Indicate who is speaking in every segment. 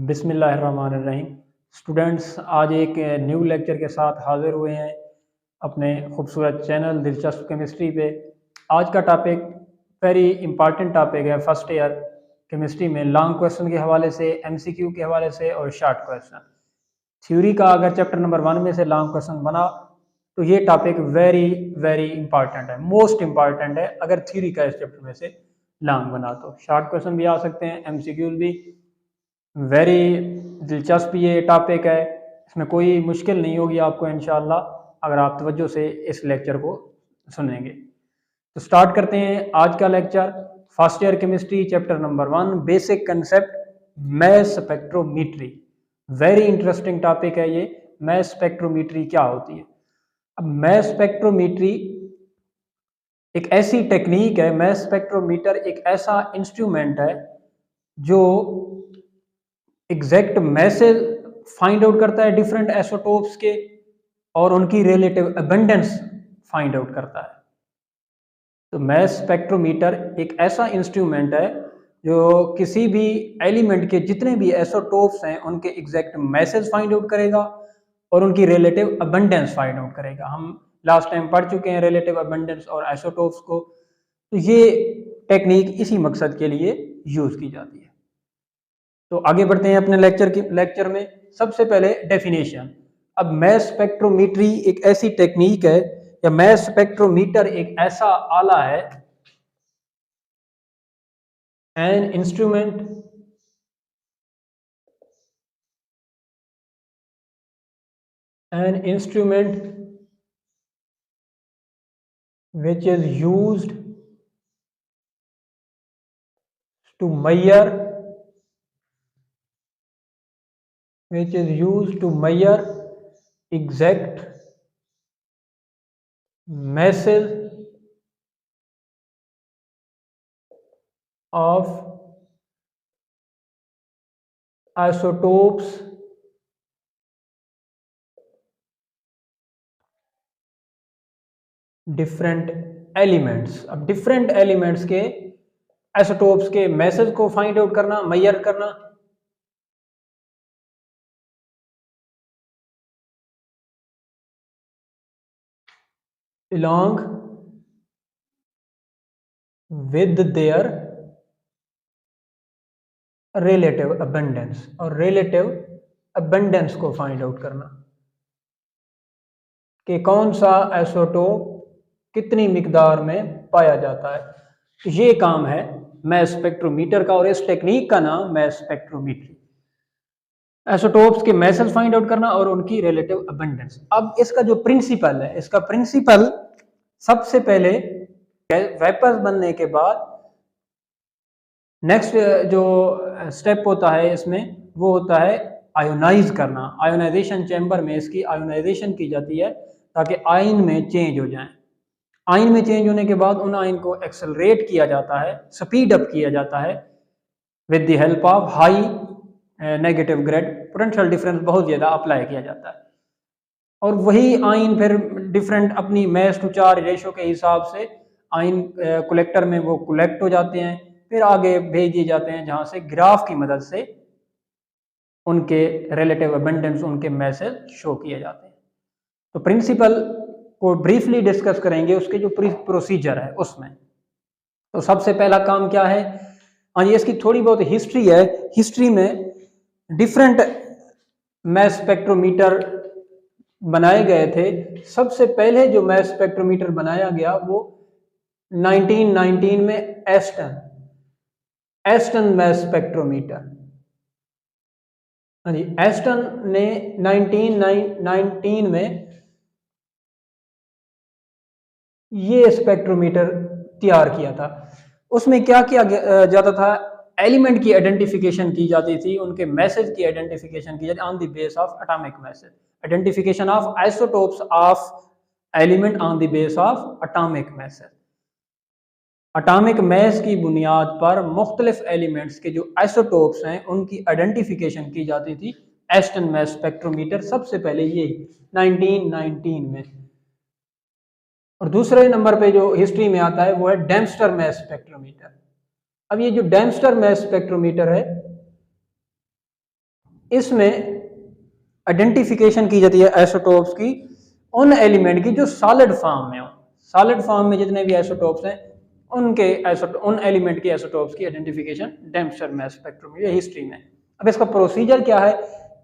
Speaker 1: बिस्मिल्लाहिर्रहमानिर्रहीम। स्टूडेंट्स, आज एक न्यू लेक्चर के साथ हाज़िर हुए हैं अपने खूबसूरत चैनल दिलचस्प केमिस्ट्री पे। आज का टॉपिक वेरी इंपॉर्टेंट टॉपिक है फर्स्ट ईयर केमिस्ट्री में, लॉन्ग क्वेश्चन के हवाले से, एमसीक्यू के हवाले से और शॉर्ट क्वेश्चन। थ्योरी का अगर चैप्टर नंबर 1 में से लॉन्ग क्वेश्चन बना तो ये टॉपिक वेरी वेरी इंपॉर्टेंट है, मोस्ट इंपॉर्टेंट है। अगर थ्योरी का इस चैप्टर में से लॉन्ग बना तो शॉर्ट क्वेश्चन भी आ सकते हैं, एमसीक्यूज भी। वेरी दिलचस्प ये टॉपिक है, इसमें कोई मुश्किल नहीं होगी आपको इंशाल्लाह अगर आप तवज्जो से इस लेक्चर को सुनेंगे। तो स्टार्ट करते हैं आज का lecture. First year chemistry chapter number 1, basic concept mass spectrometry. Very interesting topic है ये। मैस स्पेक्ट्रोमीट्री क्या होती है? अब मैस स्पेक्ट्रोमीट्री एक ऐसी टेक्निक है, मैस स्पेक्ट्रोमीटर एक ऐसा इंस्ट्रूमेंट है जो एग्जैक्ट मैसेज फाइंड आउट करता है डिफरेंट आइसोटोप्स के और उनकी रिलेटिव अबंडेंस फाइंड आउट करता है। तो मैस स्पेक्ट्रोमीटर एक ऐसा इंस्ट्रूमेंट है जो किसी भी एलिमेंट के जितने भी आइसोटोप्स हैं उनके एग्जैक्ट मैसेज फाइंड आउट करेगा और उनकी रिलेटिव अबंडेंस फाइंड आउट करेगा। हम लास्ट टाइम पढ़ चुके हैं रिलेटिव अबंडेंस और आइसोटोप्स को। तो ये टेक्निक इसी मकसद के लिए यूज की जाती है। तो आगे बढ़ते हैं अपने लेक्चर में। सबसे पहले डेफिनेशन। अब मैस स्पेक्ट्रोमीट्री एक ऐसी टेक्निक है या मैस स्पेक्ट्रोमीटर एक ऐसा आला है, an instrument which is used to measure exact masses of isotopes different elements. अब डिफरेंट एलिमेंट्स के आइसोटोप्स के मैसेज को फाइंड आउट करना, मेजर करना। along with their relative abundance, और relative abundance को फाइंड आउट करना कि कौन सा आइसोटोप कितनी मिकदार में पाया जाता है। तो ये काम है मैस स्पेक्ट्रोमीटर का और इस टेक्निक का नाम मैस स्पेक्ट्रोमीट्री। आइसोटोप्स के मैसेज फाइंड आउट करना और उनकी रिलेटिव अबंडेंस। अब इसका जो प्रिंसिपल है, इसका प्रिंसिपल सबसे पहले वेपर्स बनने के बाद नेक्स्ट जो स्टेप होता है इसमें वो होता है आयोनाइज करना। आयोनाइजेशन चैम्बर में इसकी आयोनाइजेशन की जाती है ताकि आयन में चेंज हो जाए। आयन में चेंज होने के बाद उन आयन को एक्सेलरेट किया जाता है, स्पीड अप किया जाता है with the help of high negative grade potential difference बहुत ज़्यादा अप्लाई किया जाता है। और वही आयन फिर डिफरेंट अपनी मैस टू चार्ज रेशो के हिसाब से आयन कलेक्टर में वो कलेक्ट हो जाते हैं, फिर आगे भेज दिए जाते हैं जहाँ से ग्राफ की मदद से उनके रिलेटिव अबंडेंस, उनके मैसेज शो किए जाते हैं। तो प्रिंसिपल को ब्रीफली डिस्कस करेंगे, उसके जो प्रोसीजर है उसमें। तो सबसे पहला काम क्या है? हाँ जी, इसकी थोड़ी बहुत हिस्ट्री है। हिस्ट्री में डिफरेंट मैस स्पेक्ट्रोमीटर बनाए गए थे। सबसे पहले जो मैस स्पेक्ट्रोमीटर बनाया गया वो 1919 में एस्टन मैस स्पेक्ट्रोमीटर। हाँ जी, एस्टन ने 1919 में ये स्पेक्ट्रोमीटर तैयार किया था। उसमें क्या किया जाता था? एलिमेंट की आइडेंटिफिकेशन की जाती थी, उनके मैसेज की आइडेंटिफिकेशन की जाती on the base of atomic message. Identification of isotopes of element on the base of atomic message. Atomic mass की बुनियाद पर मुख्तलिफ एलिमेंट्स के जो आइसोटोप्स हैं उनकी आइडेंटिफिकेशन की जाती थी। एस्टन मैस स्पेक्ट्रोमीटर सबसे पहले ये 1919 में। और दूसरे नंबर पे जो हिस्ट्री में आता है वो है डेम्स्टर मैस स्पेक्ट्रोमीटर। अब ये जो डेम्स्टर मैस स्पेक्ट्रोमीटर है इसमें आइडेंटिफिकेशन की जाती है आइसोटोप्स की उन एलिमेंट की जो सॉलिड फॉर्म में हो। सॉलिड फॉर्म में जितने भी आइसोटोप्स हैं उन एलिमेंट की आइसोटोप्स की आइडेंटिफिकेशन डेम्पस्टर मास स्पेक्ट्रोमीटर हिस्ट्री में। अब इसका प्रोसीजर क्या है,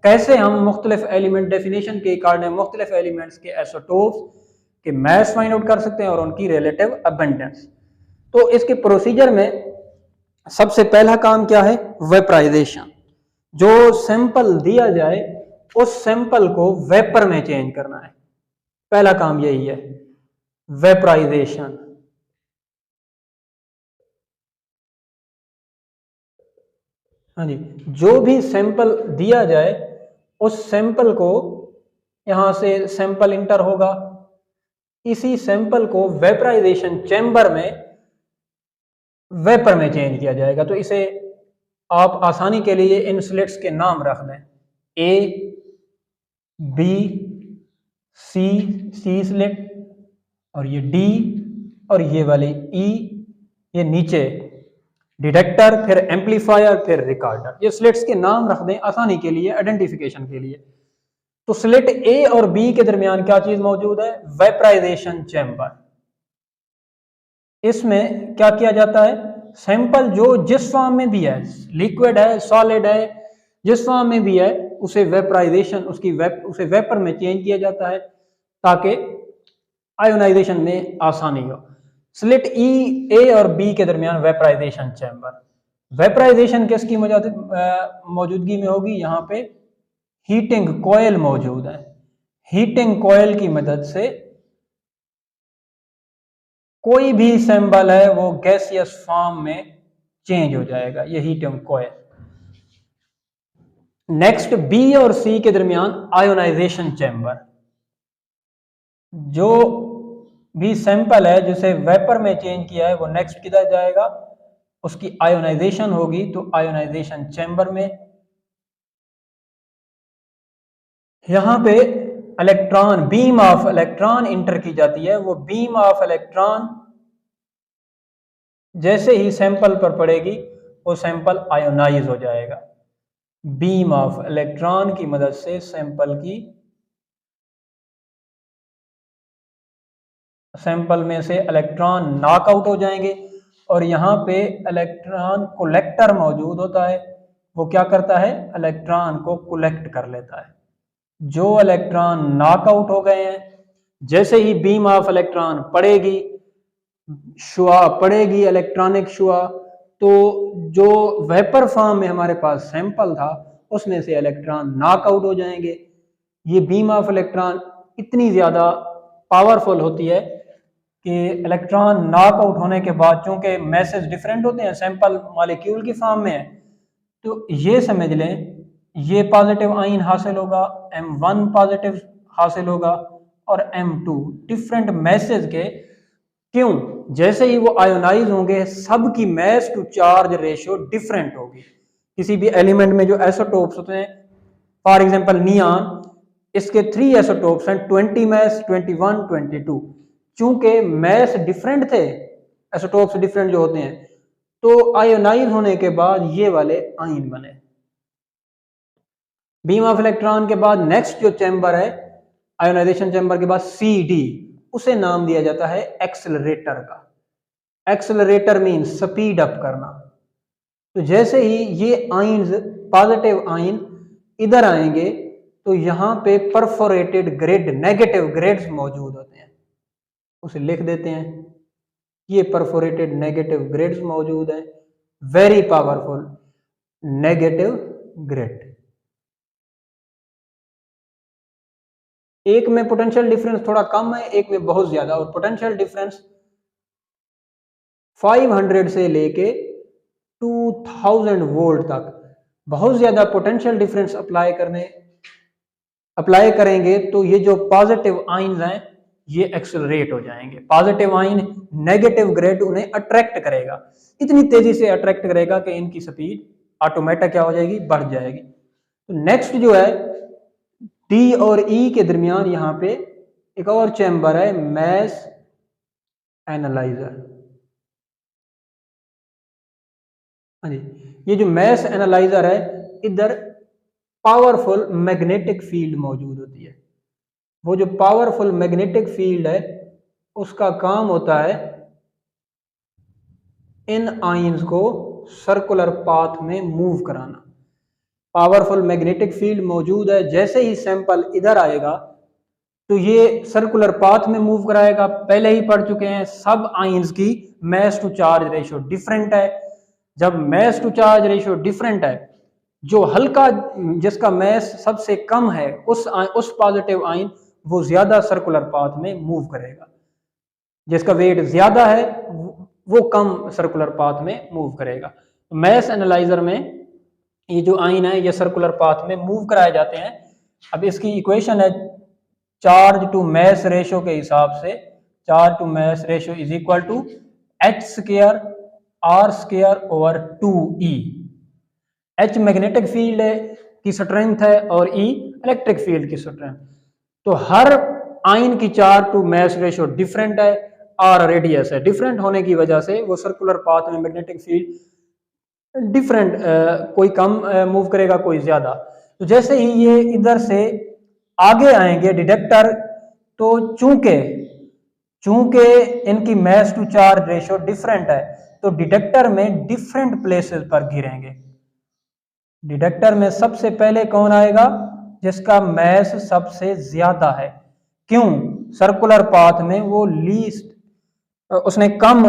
Speaker 1: कैसे हम मुख्तलिफ एलिमेंट डेफिनेशन के अकॉर्डिंग मुख्तलिफ एलिमेंट्स के आइसोटोप्स के मास फाइंड आउट कर सकते हैं और उनकी रिलेटिव अबंडेंस। तो इसके प्रोसीजर में सबसे पहला काम क्या है, वेपराइजेशन। जो सैंपल दिया जाए उस सैंपल को वेपर में चेंज करना है, पहला काम यही है, वेपराइजेशन। हाँ जी, जो भी सैंपल दिया जाए उस सैंपल को, यहां से सैंपल इंटर होगा, इसी सैंपल को वेपराइजेशन चैम्बर में वेपर में चेंज किया जाएगा। तो इसे आप आसानी के लिए इन स्लिट्स के नाम रख दें, ए, बी, सी स्लिट, और ये डी, और ये वाली ई, ये नीचे डिटेक्टर, फिर एम्पलीफायर, फिर रिकॉर्डर। ये स्लिट्स के नाम रख दें आसानी के लिए, आइडेंटिफिकेशन के लिए। तो स्लिट ए और बी के दरमियान क्या चीज मौजूद है, वेपराइजेशन चैम्बर। इसमें क्या किया जाता है, सैंपल जो जिस फॉर्म में भी है, लिक्विड है, सॉलिड है, जिस फॉर्म में भी है, उसे वेपराइजेशन उसे वेपर में चेंज किया जाता है ताकि आयोनाइजेशन में आसानी हो। स्लिट ई, ए और बी के दरमियान वेपराइजेशन चैम्बर। वेपराइजेशन किसकी मौजूदगी में होगी, यहाँ पे हीटिंग कॉयल मौजूद है। हीटिंग कॉयल की मदद से कोई भी सैंपल है वो गैसियस फॉर्म में चेंज हो जाएगा, ये हीटिंग कॉयल। नेक्स्ट बी और सी के दरमियान आयोनाइजेशन चैम्बर। जो भी सैंपल है जिसे वेपर में चेंज किया है वो नेक्स्ट किधर जाएगा, उसकी आयोनाइजेशन होगी, तो आयोनाइजेशन चैम्बर में। यहां पे electron, beam of electron inter की जाती है। वो बीम ऑफ इलेक्ट्रॉन जैसे ही सैंपल पर पड़ेगी वो सैंपल आयोनाइज हो जाएगा। बीम ऑफ इलेक्ट्रॉन की मदद से सैंपल में से इलेक्ट्रॉन नॉकआउट हो जाएंगे, और यहाँ पे इलेक्ट्रॉन कलेक्टर मौजूद होता है। वो क्या करता है, इलेक्ट्रॉन को कलेक्ट कर लेता है। जो इलेक्ट्रॉन नॉकआउट हो गए हैं, जैसे ही बीम ऑफ इलेक्ट्रॉन पड़ेगी, शुआ पड़ेगी, इलेक्ट्रॉनिक शुआ, तो जो वेपर फॉर्म में हमारे पास सैंपल था उसमें से इलेक्ट्रॉन नॉकआउट हो जाएंगे। ये बीम ऑफ इलेक्ट्रॉन इतनी ज़्यादा पावरफुल होती है कि इलेक्ट्रॉन नॉकआउट होने के बाद, चूंकि मैसेज डिफरेंट होते हैं, सैंपल मॉलिक्यूल की फॉर्म में है, तो ये समझ लें ये पॉजिटिव आइन हासिल होगा, M1 पॉजिटिव हासिल होगा, और M2 डिफरेंट मैसेज के। क्यों, जैसे ही वो आयोनाइज होंगे सब की mass to charge ratio different होगी। किसी भी एलिमेंट में जो आइसोटोप्स होते हैं, फॉर एग्जांपल नियॉन, इसके 3 आइसोटोप्स हैं, 20 मैस, 21, 22। चूंकि मैस डिफरेंट थे, आइसोटोप्स डिफरेंट जो होते हैं, तो आयोनाइज होने के बाद ये वाले आइन बने। बीम ऑफ इलेक्ट्रॉन के बाद नेक्स्ट जो चैम्बर है आयोनाइजेशन चैम्बर के बाद CD, उसे नाम दिया जाता है एक्सेलरेटर का। एक्सेलरेटर मीन स्पीड अप करना। तो जैसे ही ये आइंस, पॉजिटिव आइन इधर आएंगे, तो यहां पे परफोरेटेड ग्रिड, नेगेटिव ग्रिड्स मौजूद होते हैं, उसे लिख देते हैं। ये परफोरेटेड नेगेटिव ग्रिड्स मौजूद है, वेरी पावरफुल नेगेटिव ग्रिड। एक में पोटेंशियल डिफरेंस थोड़ा कम है, एक में बहुत ज्यादा, और पोटेंशियल डिफरेंस 500 से लेके 2000 वोल्ट तक बहुत ज्यादा पोटेंशियल डिफरेंस अप्लाई करेंगे, तो ये जो पॉजिटिव आइंस हैं ये एक्सेलरेट हो जाएंगे। पॉजिटिव आइन, नेगेटिव ग्रेड उन्हें अट्रैक्ट करेगा, इतनी तेजी से अट्रैक्ट करेगा कि इनकी स्पीड ऑटोमेटिक क्या हो जाएगी, बढ़ जाएगी। तो नेक्स्ट जो है D और E के दरमियान यहाँ पे एक और चैम्बर है, मैस एनालाइजर। हाँ जी, ये जो मैस एनालाइजर है, इधर पावरफुल मैग्नेटिक फील्ड मौजूद होती है। वो जो पावरफुल मैग्नेटिक फील्ड है उसका काम होता है इन आयंस को सर्कुलर पाथ में मूव कराना। पावरफुल मैग्नेटिक फील्ड मौजूद है, जैसे ही सैंपल इधर आएगा तो ये सर्कुलर पाथ में मूव कराएगा। पहले ही पढ़ चुके हैं, सब आयंस की mass to charge ratio different है। जब mass to charge ratio different है, जो हल्का जिसका मैस सबसे कम है उस पॉजिटिव आयन वो ज्यादा सर्कुलर पाथ में मूव करेगा, जिसका वेट ज्यादा है वो कम सर्कुलर पाथ में मूव करेगा। मैस एनालाइजर में ये जो आयन है ये सर्कुलर पाथ में मूव कराए जाते हैं। अब इसकी इक्वेशन है चार्ज टू मैस रेशियो के हिसाब से, charge to mass ratio is equal to H square r square over 2e। H magnetic field की स्ट्रेंथ है और ई इलेक्ट्रिक फील्ड की स्ट्रेंथ। तो हर आयन की charge to mass ratio different है, आर रेडियस है। डिफरेंट होने की वजह से वो सर्कुलर पाथ में मैग्नेटिक फील्ड डिफरेंट, कोई कम मूव करेगा कोई ज्यादा। तो जैसे ही ये इधर से आगे आएंगे डिटेक्टर, तो चूंकि इनकी mass to charge ratio different है तो डिटेक्टर में डिफरेंट प्लेसेस पर गिरेंगे। डिटेक्टर में सबसे पहले कौन आएगा? जिसका मैस सबसे ज्यादा है। क्यों? सर्कुलर पाथ में वो लीस्ट, उसने कम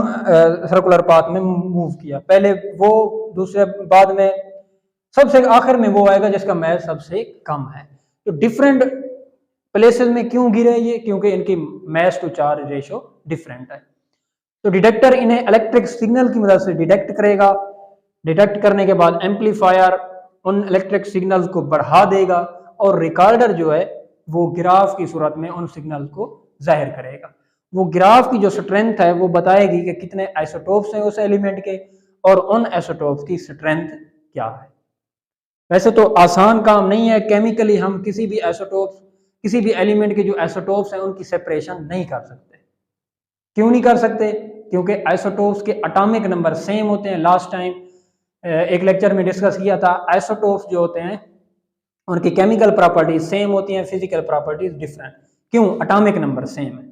Speaker 1: सर्कुलर पाथ में मूव किया पहले, वो दूसरे बाद में सबसे आखिर में वो आएगा जिसका मैस सबसे कम है। तो डिफरेंट प्लेसेस में क्यों गिरे ये? क्योंकि इनकी mass to charge ratio different है। तो डिटेक्टर इन्हें इलेक्ट्रिक सिग्नल की मदद से डिटेक्ट करेगा। डिटेक्ट करने के बाद एम्पलीफायर उन इलेक्ट्रिक सिग्नल्स को बढ़ा देगा और रिकॉर्डर जो है वो ग्राफ की सूरत में उन सिग्नल्स को जाहिर करेगा। वो ग्राफ की जो स्ट्रेंथ है वो बताएगी कि कितने आइसोटोप्स हैं उस एलिमेंट के और उन आइसोटोप्स की स्ट्रेंथ क्या है। वैसे तो आसान काम नहीं है, केमिकली हम किसी भी आइसोटोप्स, किसी भी एलिमेंट के जो आइसोटोप्स हैं उनकी सेपरेशन नहीं कर सकते। क्यों नहीं कर सकते? क्योंकि आइसोटोप्स के एटॉमिक नंबर सेम होते हैं। लास्ट टाइम एक लेक्चर में डिस्कस किया था, आइसोटोप्स जो होते हैं उनकी केमिकल प्रॉपर्टीज सेम होती हैं, फिजिकल प्रॉपर्टीज डिफरेंट। क्यों? एटॉमिक नंबर सेम है।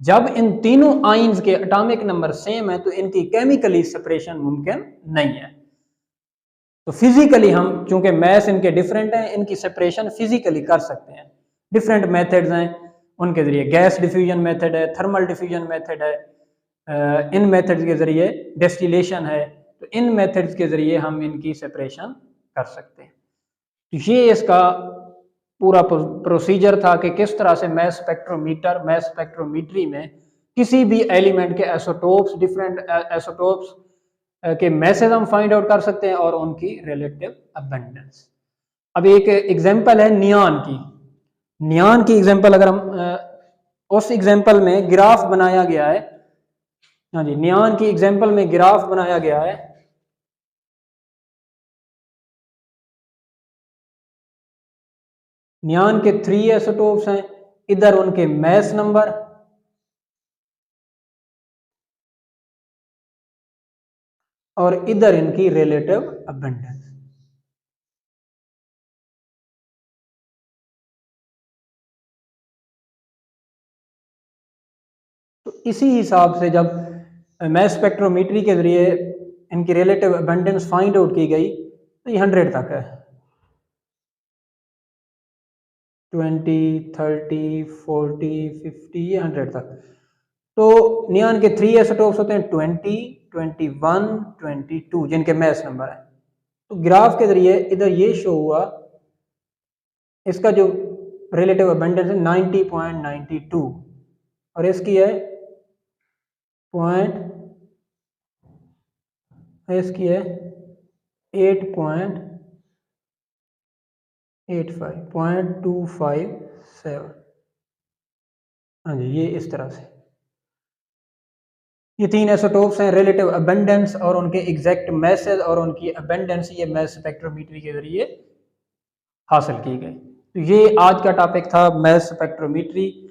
Speaker 1: जब इन तीनों आयंस के एटॉमिक नंबर सेम है तो इनकी केमिकली सेपरेशन मुमकिन नहीं है। तो फिजिकली हम, चूंकि मैस इनके डिफरेंट हैं, इनकी सेपरेशन फिजिकली कर सकते हैं। डिफरेंट मेथड्स हैं उनके जरिए, गैस डिफ्यूजन मेथड है, थर्मल डिफ्यूजन मेथड है, इन मेथड्स के जरिए डिस्टिलेशन है। तो इन मेथड्स के जरिए हम इनकी सेपरेशन कर सकते हैं। तो ये इसका पूरा प्रोसीजर था कि किस तरह से मैस स्पेक्ट्रोमीटर, मैस स्पेक्ट्रोमीट्री में किसी भी एलिमेंट के आइसोटोप्स, डिफरेंट आइसोटोप्स के मैसेज हम फाइंड आउट कर सकते हैं और उनकी रिलेटिव अबंडेंस। अब एक एग्जांपल है नियॉन की। नियॉन की एग्जांपल अगर हम उस एग्जांपल में ग्राफ बनाया गया है, हाँ जी, नियॉन की एग्जांपल में ग्राफ बनाया गया है। नियॉन के 3 आइसोटोप्स हैं, इधर उनके मैस नंबर और इधर इनकी रिलेटिव अबंडेंस। तो इसी हिसाब से जब मैस स्पेक्ट्रोमीट्री के जरिए इनकी रिलेटिव अबंडेंस फाइंड आउट की गई तो ये 100 तक है। 20, 30, 40, 50, ये 100 तक। तो नियॉन के 3 आइसोटोप्स होते हैं 20, 21, 22 जिनके मैस नंबर है। तो ग्राफ के जरिए इधर ये शो हुआ, इसका जो रिलेटिव अबंडेंस है 90.92 और इसकी है इसकी है 8.85.257। हाँ जी, ये इस तरह से ये 3 आइसोटोप्स हैं, रिलेटिव अबंडेंस और उनके एग्जैक्ट मैसेज और उनकी अबंडेंस ये मैस स्पेक्ट्रोमीट्री के जरिए हासिल की गई। तो ये आज का टॉपिक था मैस स्पेक्ट्रोमीट्री।